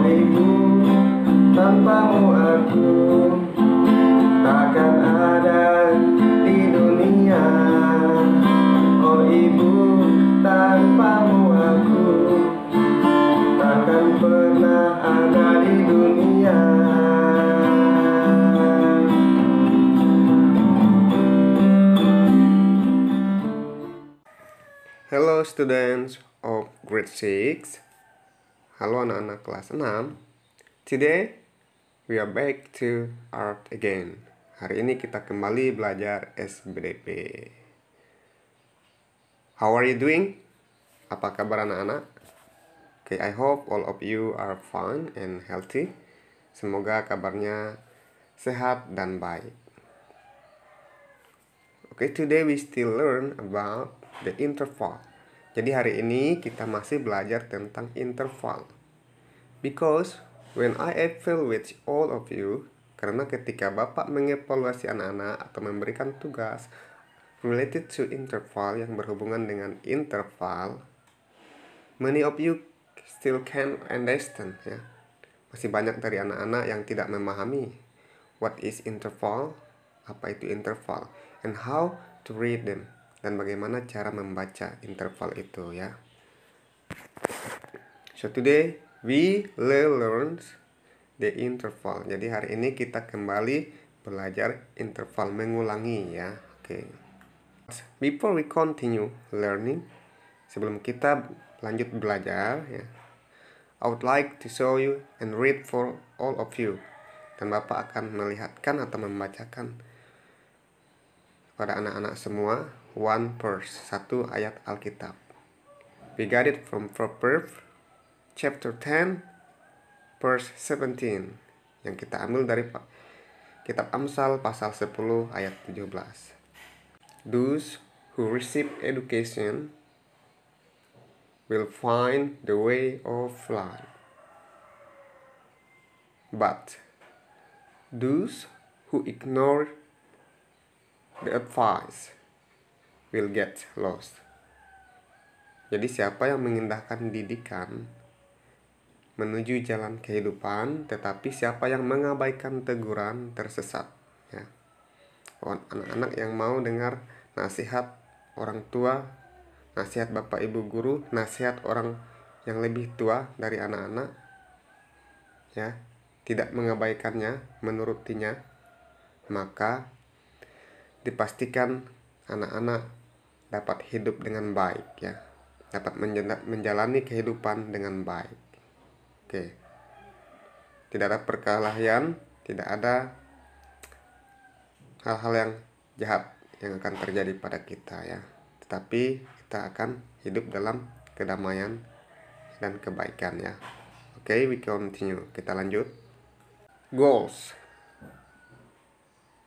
ibu, tanpamu aku takkan ada di dunia. Oh ibu, tanpamu aku takkan pernah ada di dunia. Hello students of grade 6. Halo anak-anak kelas 6. Today we are back to art again. Hari ini kita kembali belajar SBDP. How are you doing? Apa kabar anak-anak? Okay, I hope all of you are fine and healthy. Semoga kabarnya sehat dan baik. Okay, today we still learn about the interval. Jadi hari ini kita masih belajar tentang interval. Because when I evaluate all of you, karena ketika Bapak mengevaluasi anak-anak atau memberikan tugas related to interval yang berhubungan dengan interval, many of you still can understand ya. Masih banyak dari anak-anak yang tidak memahami what is interval, apa itu interval, and how to read them, dan bagaimana cara membaca interval itu ya. So today we learn the interval. Jadi hari ini kita kembali belajar interval, mengulangi ya. Oke. Before we continue learning, sebelum kita lanjut belajar ya, I would like to show you and read for all of you. Dan Bapak akan melihatkan atau membacakan pada anak-anak semua one verse, satu ayat Alkitab. We got it from Proverbs chapter 10 verse 17 yang kita ambil dari kitab Amsal pasal 10 ayat 17. Those who receive education will find the way of life, but those who ignore the advice will get lost. Jadi siapa yang mengindahkan didikan menuju jalan kehidupan, tetapi siapa yang mengabaikan teguran tersesat ya. Anak-anak yang mau dengar nasihat orang tua, nasihat bapak ibu guru, nasihat orang yang lebih tua dari anak-anak ya, tidak mengabaikannya, menurutinya, maka dipastikan anak-anak dapat hidup dengan baik ya, dapat menjalani kehidupan dengan baik. Oke. Tidak ada perkelahian, tidak ada hal-hal yang jahat yang akan terjadi pada kita ya. Tetapi kita akan hidup dalam kedamaian dan kebaikan ya. Oke, we continue. Kita lanjut. Goals.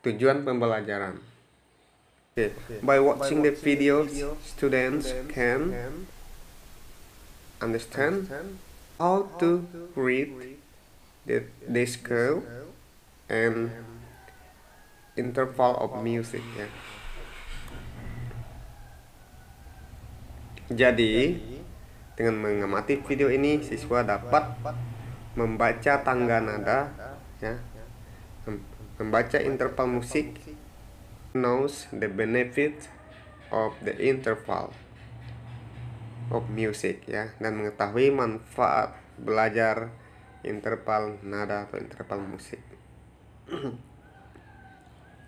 Tujuan pembelajaran. Okay. By watching the videos, students can understand how to read the scale and interval of music ya. Jadi dengan mengamati video ini, siswa dapat membaca tangga nada ya, membaca interval musik, knows the benefit of the interval of music ya, dan mengetahui manfaat belajar interval nada atau interval musik.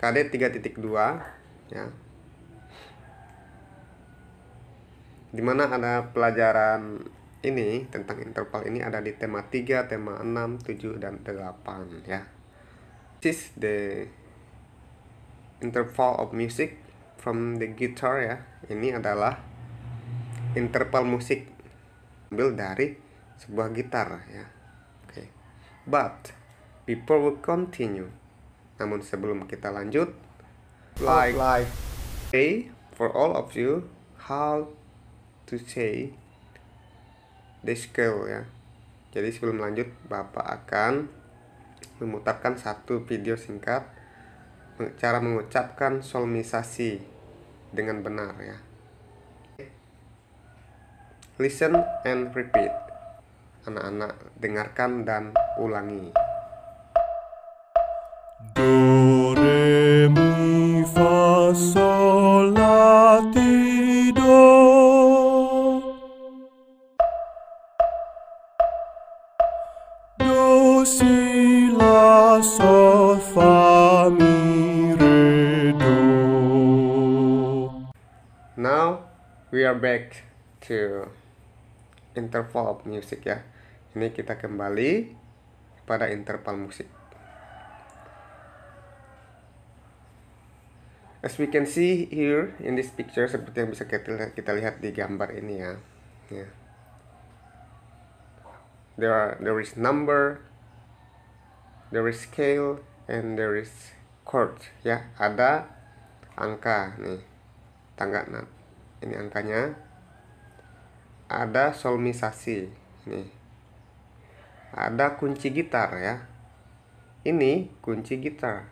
KD 3.2 ya, dimana ada pelajaran ini tentang interval ini ada di tema 3, tema 6, 7, dan 8 ya. This is the interval of music from the guitar ya. Ini adalah interval musik ambil dari sebuah gitar ya. Oke. But before we continue, namun sebelum kita lanjut, like say for all of you how to say the scale ya. Jadi sebelum lanjut, Bapak akan memutarkan satu video singkat cara mengucapkan solmisasi dengan benar ya. Listen and repeat. anak-anak dengarkan dan ulangi. Do, re, mi, fa, sol, la, ti, do. Do, si, la, sol, fa, mi, re, do. Now we are back to interval of music ya. Ini kita kembali pada interval musik. As we can see here in this picture, seperti yang bisa kita lihat di gambar ini ya. There is number, there is scale, and there is chord ya. Ada angka nih, tangga nat. Ini angkanya. Ada solmisasi nih. Ada kunci gitar ya. Ini kunci gitar.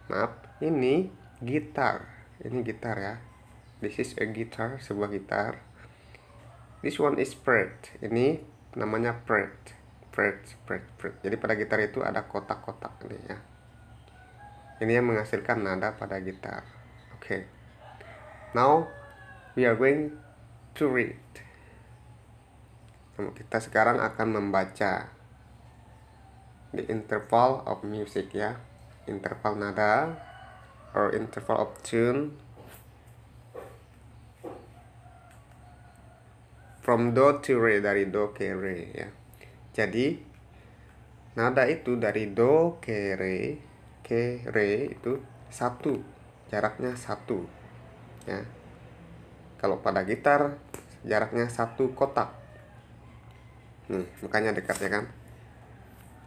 Maaf, ini gitar. Ini gitar ya. This is a guitar, sebuah gitar. This one is fret. Ini namanya fret. Fret. Jadi pada gitar itu ada kotak-kotak ini ya. Ini yang menghasilkan nada pada gitar. Oke. Now we are going to read. Kita sekarang akan membaca the interval of music ya. Interval nada or interval of tune from do to re, dari do ke re ya. Jadi nada itu dari do ke re itu satu, jaraknya satu ya. Kalau pada gitar jaraknya satu kotak. Nih, makanya dekatnya kan.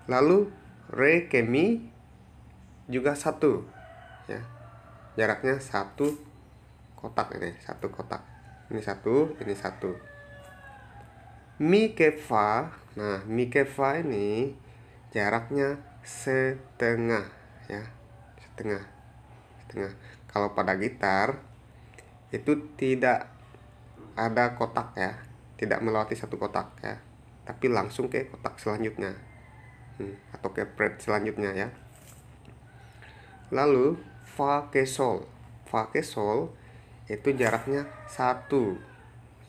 Lalu re ke mi juga satu ya. Jaraknya satu kotak ini, satu kotak. Ini satu, ini satu. Mi ke fa. Nah, mi ke fa ini jaraknya setengah ya. Setengah. Kalau pada gitar itu tidak ada kotak ya. Tidak melewati satu kotak ya. Tapi langsung ke kotak selanjutnya. Atau ke fret selanjutnya ya. Lalu fa ke sol. Fa ke sol itu jaraknya satu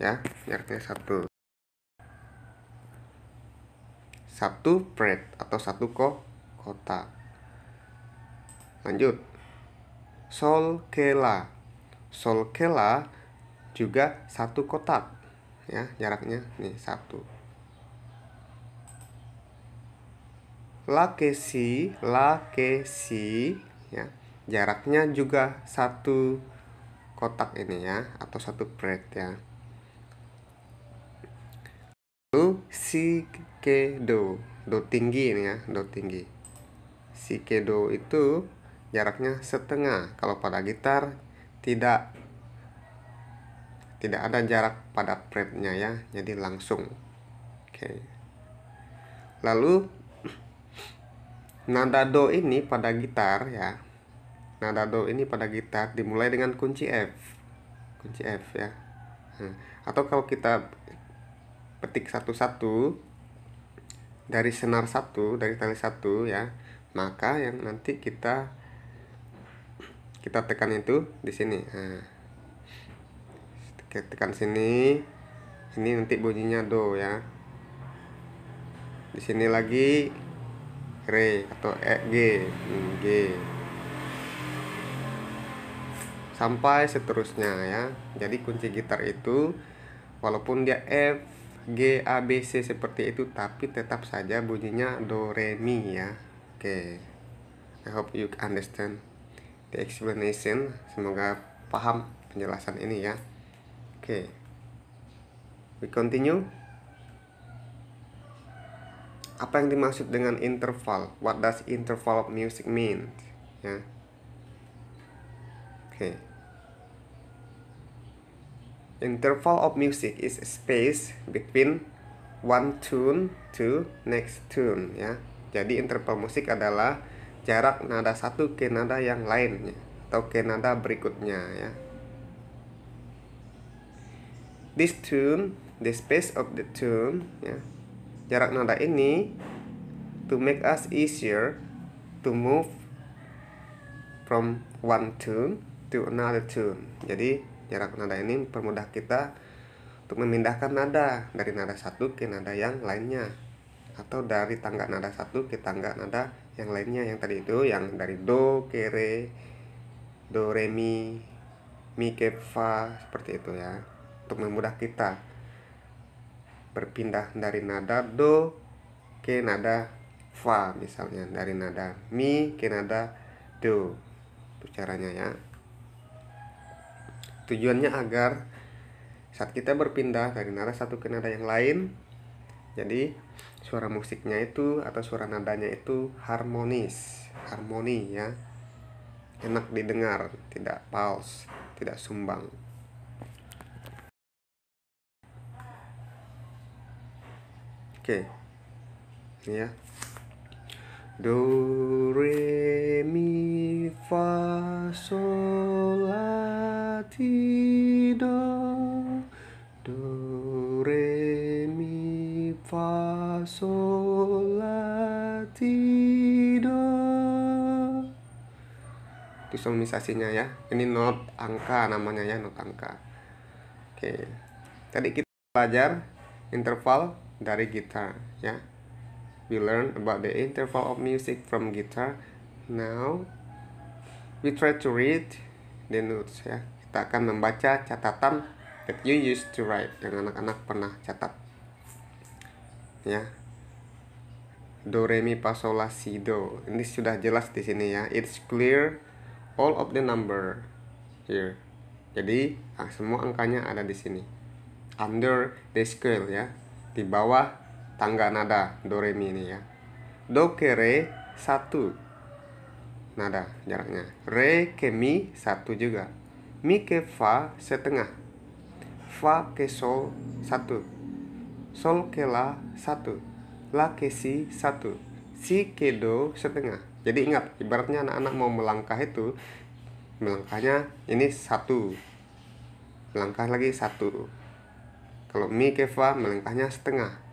ya, jaraknya satu. Satu fret atau satu kotak. Lanjut. Sol ke la. Sol ke la juga satu kotak ya, jaraknya nih satu. La ke si ya, jaraknya juga satu kotak ini ya, atau satu fret ya. Lalu si ke do tinggi ini ya, do tinggi. Si ke do itu jaraknya setengah. Kalau pada gitar tidak ada jarak pada fretnya ya, jadi langsung. Oke. Lalu nada do ini pada gitar ya. Nada do ini pada gitar dimulai dengan kunci F. Kunci F ya. Atau kalau kita petik satu-satu dari senar satu, dari tali satu ya, maka yang nanti kita tekan itu di sini. Kita tekan sini. Ini nanti bunyinya do ya. Di sini lagi re atau G sampai seterusnya ya. Jadi kunci gitar itu walaupun dia F, G, A, B, C seperti itu, tapi tetap saja bunyinya do, re, mi ya. Oke. I hope you understand the explanation. Semoga paham penjelasan ini ya. Oke. We continue. Apa yang dimaksud dengan interval? What does interval of music mean? Ya. Oke. Interval of music is a space between one tune to next tune ya. Jadi interval musik adalah jarak nada satu ke nada yang lainnya atau ke nada berikutnya ya. This tune, the space of the tune ya, jarak nada ini to make us easier to move from one tune to another tune. Jadi jarak nada ini mempermudah kita untuk memindahkan nada dari nada satu ke nada yang lainnya, atau dari tangga nada satu ke tangga nada yang lainnya. Yang tadi itu yang dari do ke re, do re mi ke fa, seperti itu ya, untuk memudahkan kita berpindah dari nada do ke nada fa, misalnya dari nada mi ke nada do. Itu caranya ya. Tujuannya agar saat kita berpindah dari nada satu ke nada yang lain, jadi suara musiknya itu atau suara nadanya itu harmonis, harmoni ya, enak didengar, tidak pals, tidak sumbang. Oke, ini ya. Do re mi fa sol la ti do, do re mi fa sol la ti do. Itu solmisasinya ya. Ini not angka namanya ya, not angka. Oke, tadi kita belajar interval dari gitar ya. We learn about the interval of music from guitar. Now we try to read the notes ya. Kita akan membaca catatan that you used to write, yang anak-anak pernah catat ya. Do re mi fa sol la si do. Ini sudah jelas di sini ya. It's clear all of the number here. Jadi semua angkanya ada di sini. Under the scale ya. Di bawah tangga nada do re mi ini ya. Do ke re 1 nada jaraknya, re ke mi 1 juga, mi ke fa setengah, fa ke sol 1, sol ke la 1, la ke si 1, si ke do setengah. Jadi ingat, ibaratnya anak-anak mau melangkah itu, melangkahnya ini 1, melangkah lagi 1. Kalau mi ke fa melangkahnya setengah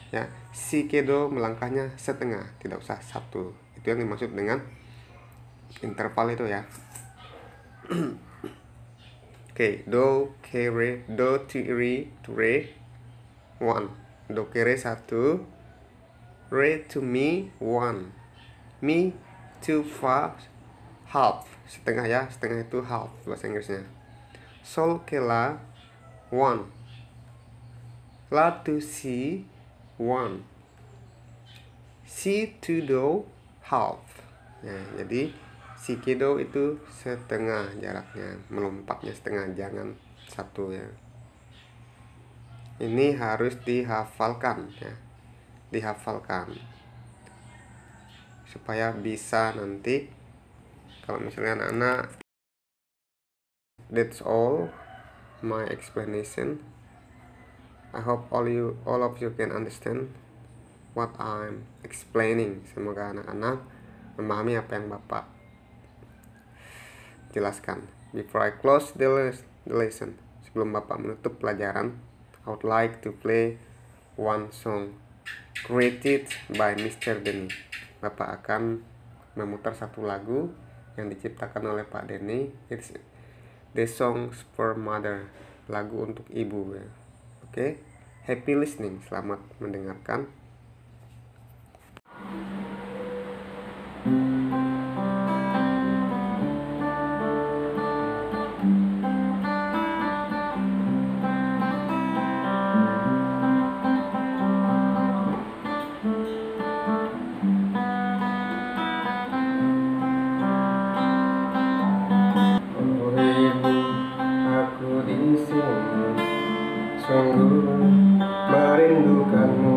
ya, si ke do melangkahnya setengah, tidak usah 1. Itu yang dimaksud dengan interval itu ya. Oke, do ke re, do to re 1, do ke re 1, re to mi 1, mi to fa half, setengah ya, setengah itu half bahasa Inggrisnya. Sol ke la 1, la to si 1, si to do half ya. Jadi si ke do itu setengah jaraknya, melompatnya setengah, jangan 1 ya. Ini harus dihafalkan ya, dihafalkan supaya bisa nanti kalau misalnya anak-anak. That's all my explanation. I hope all of you can understand what I'm explaining. Semoga anak-anak memahami apa yang Bapak jelaskan. Before I close the lesson, sebelum Bapak menutup pelajaran, I would like to play one song created by Mr. Denny. Bapak akan memutar satu lagu yang diciptakan oleh Pak Denny. It's the songs for mother, lagu untuk ibu ya. Oke, happy listening, selamat mendengarkan. Sungguh merindukanmu,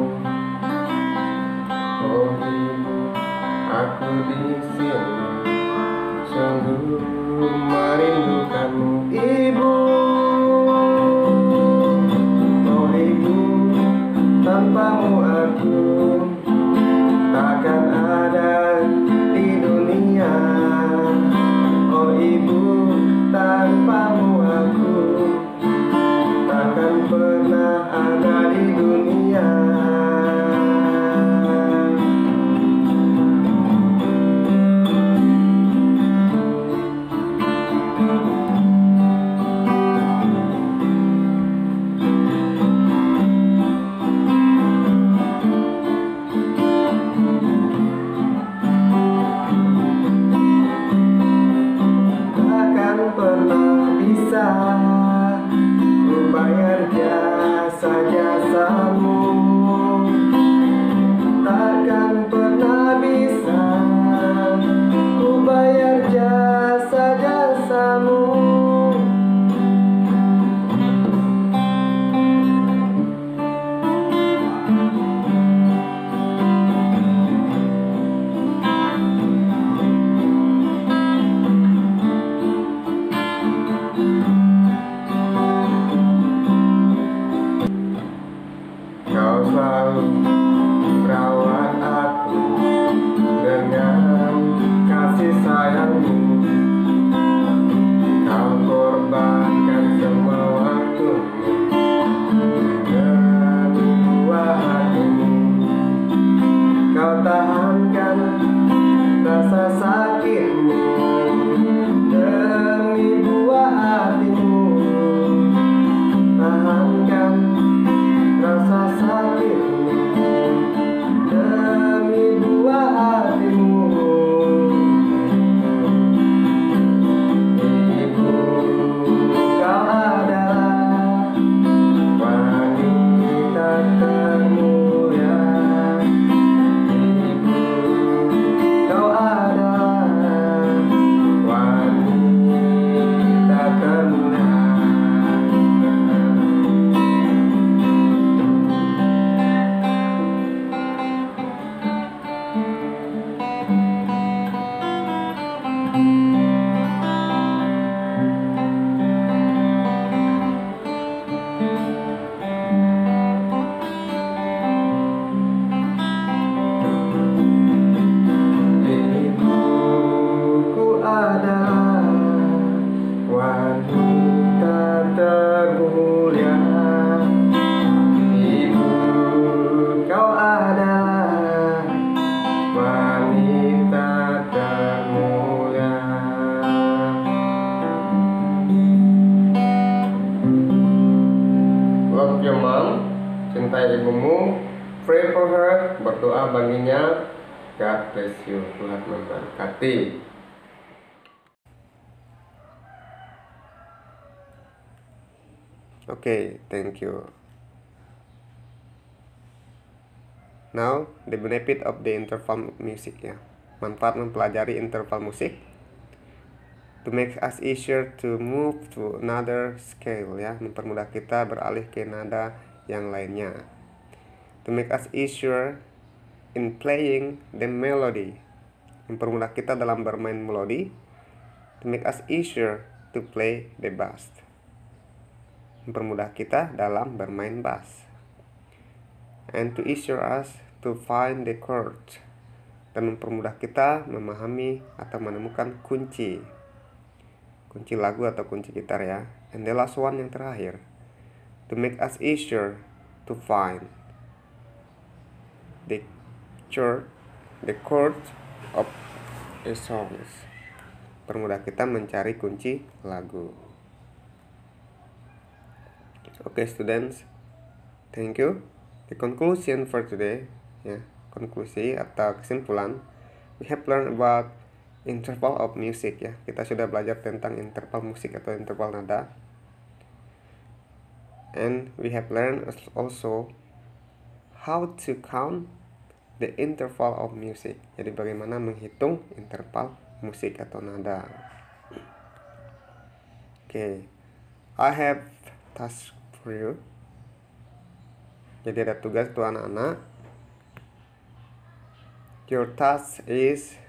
for her. Berdoa baginya. God bless you. Tuhan memberkati. Okay, thank you. Now, the benefit of the interval music ya. Manfaat mempelajari interval musik. To make us easier to move to another scale ya, mempermudah kita beralih ke nada yang lainnya. To make us easier in playing the melody, mempermudah kita dalam bermain melodi. To make us easier to play the bass, mempermudah kita dalam bermain bass. And to easier us to find the chords, dan mempermudah kita memahami atau menemukan kunci lagu atau kunci gitar ya. And the last one, yang terakhir, to make us easier to find the chord of a song, permudah kita mencari kunci lagu. Okay students, thank you. The conclusion for today ya, konklusi atau kesimpulan, we have learned about interval of music ya. Kita sudah belajar tentang interval musik atau interval nada. And we have learned also how to count the interval of music. Jadi bagaimana menghitung interval musik atau nada. Okay, I have task for you. Jadi ada tugas untuk anak-anak. Your task is